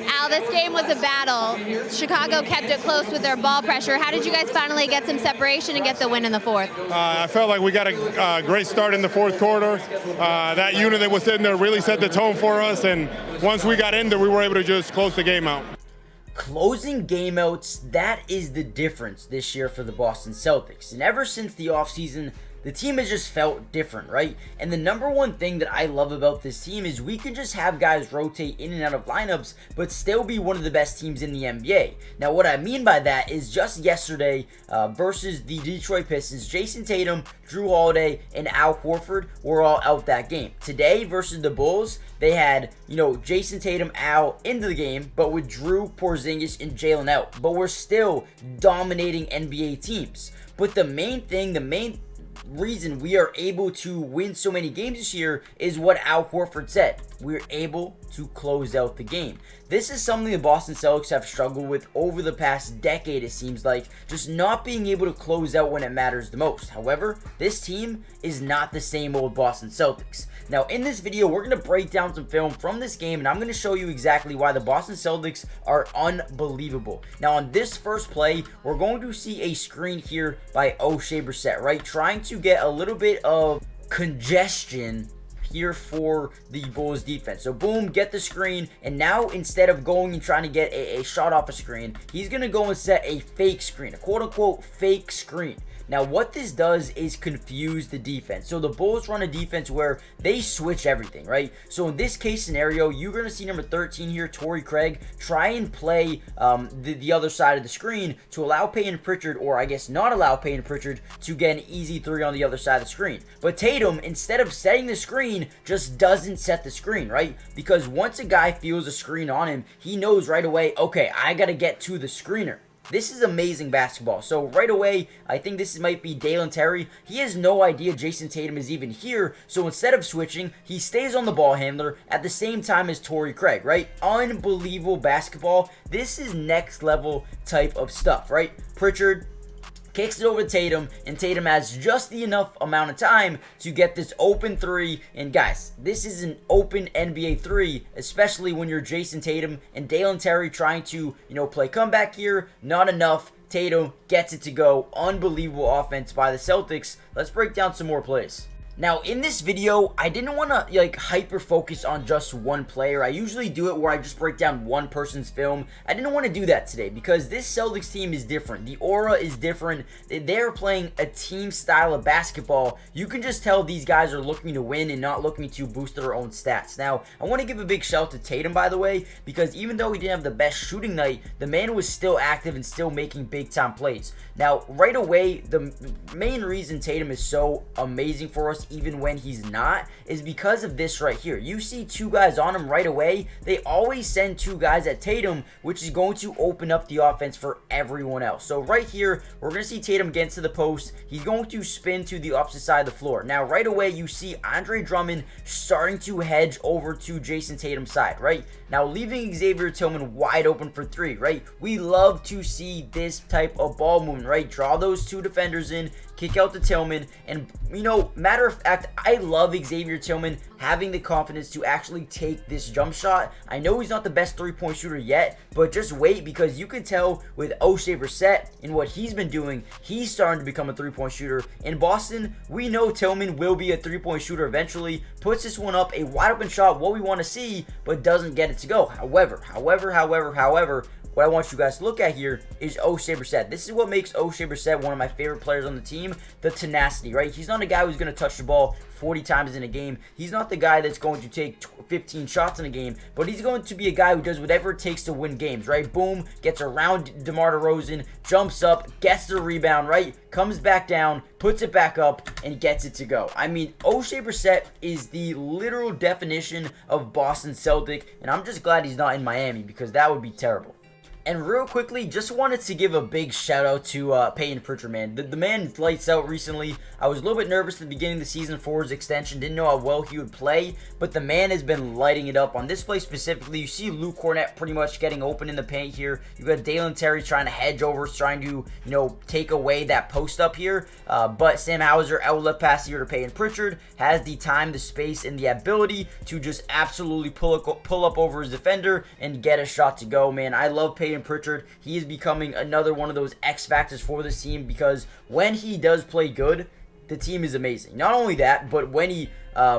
Al, this game was a battle. Chicago kept it close with their ball pressure. How did you guys finally get some separation and get the win in the fourth? I felt like we got a great start in the fourth quarter. That unit that was sitting there really set the tone for us, and once we got in there, we were able to just close the game out. Closing game outs, that is the difference this year for the Boston Celtics. And ever since the offseason, the team has just felt different, right? And the number one thing that I love about this team is we can just have guys rotate in and out of lineups, but still be one of the best teams in the NBA. Now, what I mean by that is just yesterday versus the Detroit Pistons, Jason Tatum, Drew Holiday, and Al Horford were all out that game. Today versus the Bulls, they had, Jason Tatum, Al into the game, but with Drew, Porzingis, and Jalen out. But we're still dominating NBA teams. But the main reason we are able to win so many games this year is what Al Horford said. We're able to close out the game. This is something the Boston Celtics have struggled with over the past decade, it seems like, just not being able to close out when it matters the most. However, this team is not the same old Boston Celtics. Now, in this video, we're going to break down some film from this game, and I'm going to show you exactly why the Boston Celtics are unbelievable. Now, on this first play, we're going to see a screen here by O'Shea Brissett, right? Trying to get a little bit of congestion here for the Bulls defense. So boom, get the screen, and now instead of going and trying to get a shot off a screen, he's going to go and set a fake screen, a quote-unquote fake screen. Now, what this does is confuse the defense. So the Bulls run a defense where they switch everything, right? So in this case scenario, you're going to see number 13 here, Torrey Craig, try and play the other side of the screen to allow Payton Prichard, or I guess not allow Payton Prichard, to get an easy three on the other side of the screen. But Tatum, instead of setting the screen, just doesn't set the screen, right? Because once a guy feels a screen on him, he knows right away, okay, I got to get to the screener. This is amazing basketball. So right away, I think this might be Dalen Terry. He has no idea Jason Tatum is even here. So instead of switching, he stays on the ball handler at the same time as Torrey Craig, right? Unbelievable basketball. This is next level type of stuff, right? Pritchard kicks it over to Tatum, and Tatum has just the enough amount of time to get this open three. And guys, this is an open NBA three, especially when you're Jason Tatum and Dalen Terry trying to, play comeback here. Not enough. Tatum gets it to go. Unbelievable offense by the Celtics. Let's break down some more plays. Now, in this video, I didn't want to hyper focus on just one player. I usually do it where I just break down one person's film. I didn't want to do that today because this Celtics team is different. The aura is different. They're playing a team style of basketball. You can just tell these guys are looking to win and not looking to boost their own stats. Now, I want to give a big shout to Tatum, by the way, because even though he didn't have the best shooting night, the man was still active and still making big time plays. Now, right away, the main reason Tatum is so amazing for us, even when he's not, is because of this right here. You see two guys on him right away. They always send two guys at Tatum, which is going to open up the offense for everyone else. So right here, we're going to see Tatum get into the post. He's going to spin to the opposite side of the floor. Now, right away, you see Andre Drummond starting to hedge over to Jason Tatum's side, right? Now, leaving Xavier Tillman wide open for three, right? We love to see this type of ball movement, right? Draw those two defenders in, kick out to Tillman, and matter of fact, I love Xavier Tillman having the confidence to actually take this jump shot. I know he's not the best three-point shooter yet, but just wait, because you can tell with O'Shea Brissett and what he's been doing, he's starting to become a three-point shooter. In Boston, we know Tillman will be a three-point shooter eventually, puts this one up, a wide-open shot, what we want to see, but doesn't get it to go. However, what I want you guys to look at here is O'Shea Brissett. This is what makes O'Shea Brissett one of my favorite players on the team, the tenacity, right? He's not a guy who's going to touch the ball 40 times in a game. He's not the guy that's going to take 15 shots in a game, but he's going to be a guy who does whatever it takes to win games, right? Boom, gets around DeMar DeRozan, jumps up, gets the rebound, right? Comes back down, puts it back up, and gets it to go. I mean, O'Shea Brissett is the literal definition of Boston Celtic, and I'm just glad he's not in Miami because that would be terrible. And real quickly, just wanted to give a big shout out to Payton Prichard, man. The man lights out recently. I was a little bit nervous at the beginning of the season for his extension. Didn't know how well he would play, but the man has been lighting it up. On this play specifically, you see Luke Cornett pretty much getting open in the paint here. You got Dalen Terry trying to hedge over, trying to, take away that post up here. But Sam Hauser, outlet pass here to Payton Prichard, has the time, the space, and the ability to just absolutely pull up over his defender and get a shot to go, man. I love Payton Prichard. He is becoming another one of those X factors for this team, because when he does play good, the team is amazing. Not only that, but when he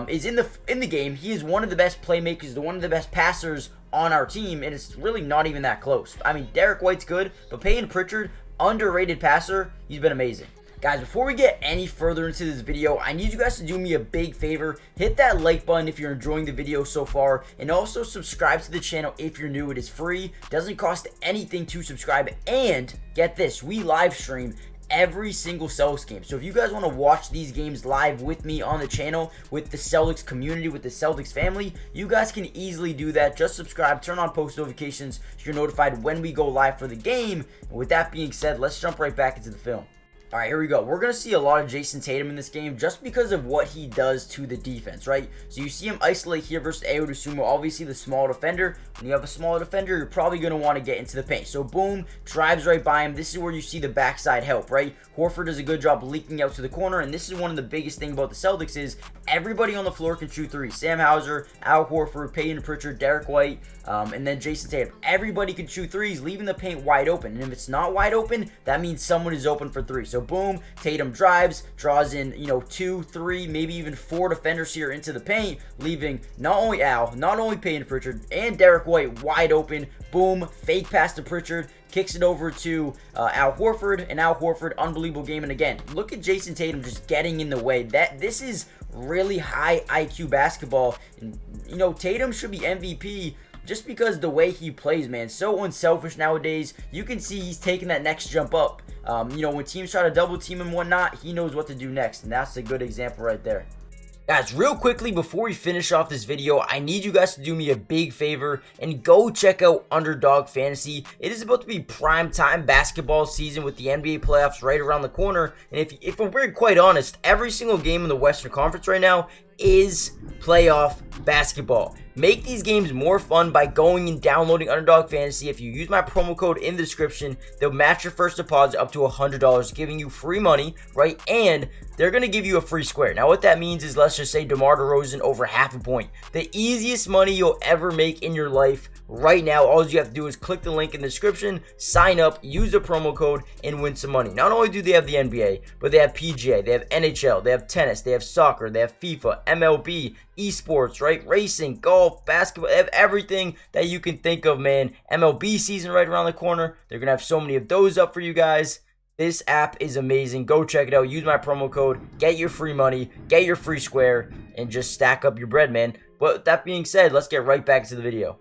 is in the game, he is one of the best playmakers, one of the best passers on our team, and it's really not even that close. I mean, Derek White's good, but Payton Prichard, underrated passer, he's been amazing. Guys, before we get any further into this video, I need you guys to do me a big favor. Hit that like button if you're enjoying the video so far, and also subscribe to the channel if you're new. It is free, doesn't cost anything to subscribe, and get this, we live stream every single Celtics game. So if you guys want to watch these games live with me on the channel, with the Celtics community, with the Celtics family, you guys can easily do that. Just subscribe, turn on post notifications so you're notified when we go live for the game. And with that being said, let's jump right back into the film. All right, here we go. We're going to see a lot of Jason Tatum in this game just because of what he does to the defense, right? So you see him isolate here versus Ayo Dosunmu, obviously the small defender. When you have a smaller defender, you're probably going to want to get into the paint. So boom, drives right by him. This is where you see the backside help, right? Horford does a good job leaking out to the corner, and this is one of the biggest things about the Celtics is everybody on the floor can shoot threes. Sam Hauser, Al Horford, Payton Prichard, Derek White, and then Jason Tatum. Everybody can shoot threes, leaving the paint wide open. And if it's not wide open, that means someone is open for three. So boom, Tatum drives, draws in, 2, 3, maybe even 4 defenders here into the paint, leaving not only Al, not only Payton Prichard, and Derek White wide open. Boom, fake pass to Prichard, kicks it over to Al Horford, and Al Horford, unbelievable game. And again, look at Jason Tatum just getting in the way. This is really high IQ basketball, and Tatum should be MVP just because the way he plays, man. So unselfish nowadays. You can see he's taking that next jump up. When teams try to double team and whatnot, he knows what to do next, and that's a good example right there. Guys, real quickly, before we finish off this video, I need you guys to do me a big favor and go check out Underdog Fantasy. It is about to be prime time basketball season with the NBA playoffs right around the corner. And if we're quite honest, every single game in the Western Conference right now is playoff basketball. Make these games more fun by going and downloading Underdog Fantasy. If you use my promo code in the description, they'll match your first deposit up to $100, giving you free money, right? And they're going to give you a free square. Now, what that means is, let's just say DeMar DeRozan over half a point. The easiest money you'll ever make in your life right now. All you have to do is click the link in the description, sign up, use the promo code, and win some money. Not only do they have the NBA, but they have PGA, they have NHL, they have tennis, they have soccer, they have FIFA, MLB, esports, right? Racing, golf, basketball, they have everything that you can think of, man. MLB season right around the corner. They're going to have so many of those up for you guys. This app is amazing. Go check it out. Use my promo code. Get your free money. Get your free square. And just stack up your bread, man. But that being said, let's get right back to the video.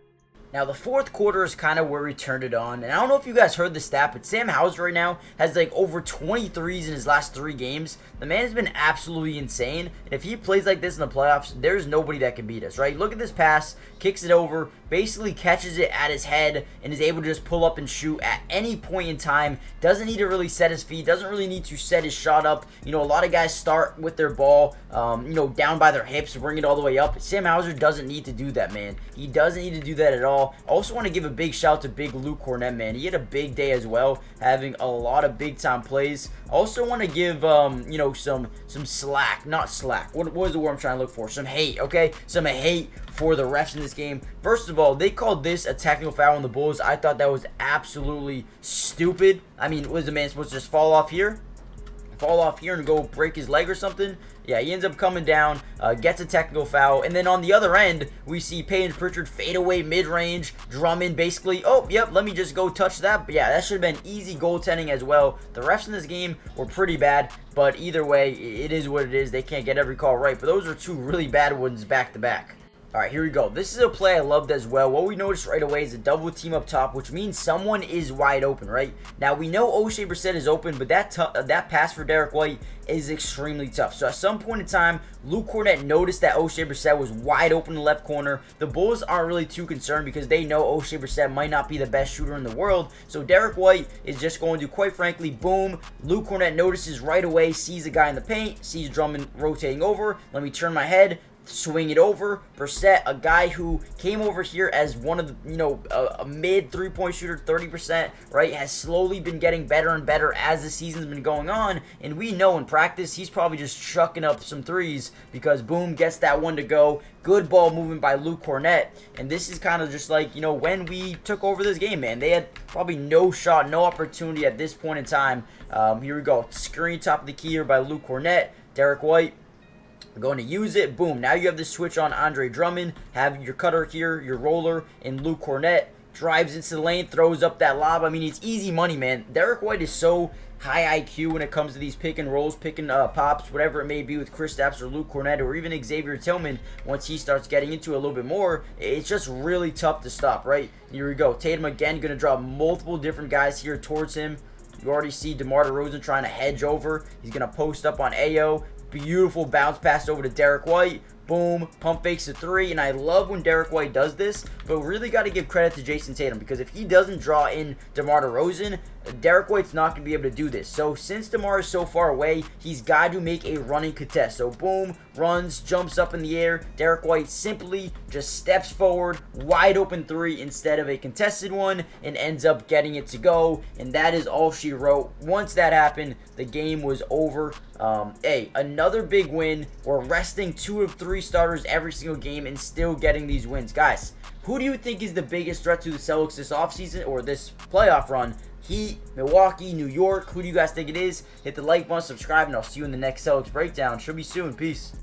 Now, the fourth quarter is kind of where we turned it on. And I don't know if you guys heard the stat, but Sam Hauser right now has like over 23s in his last 3 games. The man has been absolutely insane. And if he plays like this in the playoffs, there's nobody that can beat us, right? Look at this pass. Kicks it over. Basically catches it at his head and is able to just pull up and shoot at any point in time. Doesn't need to really set his feet. Doesn't really need to set his shot up. A lot of guys start with their ball, down by their hips, bring it all the way up. Sam Hauser doesn't need to do that, man. He doesn't need to do that at all. I also want to give a big shout to big Luke Cornett, man. He had a big day as well, having a lot of big time plays. I also want to give some slack, not slack. What is the word I'm trying to look for? Some hate, okay? Some hate for the refs in this game. First of all, they called this a technical foul on the Bulls. I thought that was absolutely stupid. I mean, was the man supposed to just fall off here and go break his leg or something? Yeah, he ends up coming down, gets a technical foul, and then on the other end, we see Payton Prichard fade away mid-range, Drummond basically, oh, yep, let me just go touch that. But yeah, that should have been easy goaltending as well. The refs in this game were pretty bad, but either way, it is what it is. They can't get every call right, but those are 2 really bad ones back-to-back. All right, here we go. This is a play I loved as well. What we noticed right away is a double team up top, which means someone is wide open, right? Now, we know O'Shea Brissett is open, but that pass for Derek White is extremely tough. So at some point in time, Luke Cornett noticed that O'Shea Brissett was wide open in the left corner. The Bulls aren't really too concerned because they know O'Shea Brissett might not be the best shooter in the world. So Derek White is just going to, quite frankly, boom. Luke Cornett notices right away, sees a guy in the paint, sees Drummond rotating over. Let me turn my head, swing it over. Brissett, a guy who came over here as one of the, a mid three-point shooter, 30%, right, has slowly been getting better and better as the season's been going on, and we know in practice he's probably just chucking up some threes because boom, gets that one to go. Good ball movement by Luke Cornett, and this is kind of just like, when we took over this game, man. They had probably no shot, no opportunity at this point in time. Here we go. Screen top of the key here by Luke Cornett. Derek White, we're going to use it. Boom. Now you have the switch on Andre Drummond. Have your cutter here, your roller, and Luke Cornett drives into the lane, throws up that lob. I mean, it's easy money, man. Derek White is so high IQ when it comes to these pick and rolls, picking pops, whatever it may be with Kristaps or Luke Cornett or even Xavier Tillman. Once he starts getting into it a little bit more, it's just really tough to stop, right? Here we go. Tatum again going to draw multiple different guys here towards him. You already see DeMar DeRozan trying to hedge over. He's going to post up on Ayo. Beautiful bounce pass over to Derek White. Boom, pump fakes a three, and I love when Derek White does this, but really got to give credit to Jason Tatum because if he doesn't draw in DeMar DeRozan, Derek White's not going to be able to do this. So since DeMar is so far away, he's got to make a running contest. So boom, runs, jumps up in the air. Derek White simply just steps forward, wide open three instead of a contested one, and ends up getting it to go. And that is all she wrote. Once that happened, the game was over. Another big win. We're resting 2 of 3 starters every single game and still getting these wins. Guys, who do you think is the biggest threat to the Celtics this offseason or this playoff run? Heat, Milwaukee, New York. Who do you guys think it is? Hit the like button, subscribe, and I'll see you in the next Celtics breakdown. Should be soon. Peace.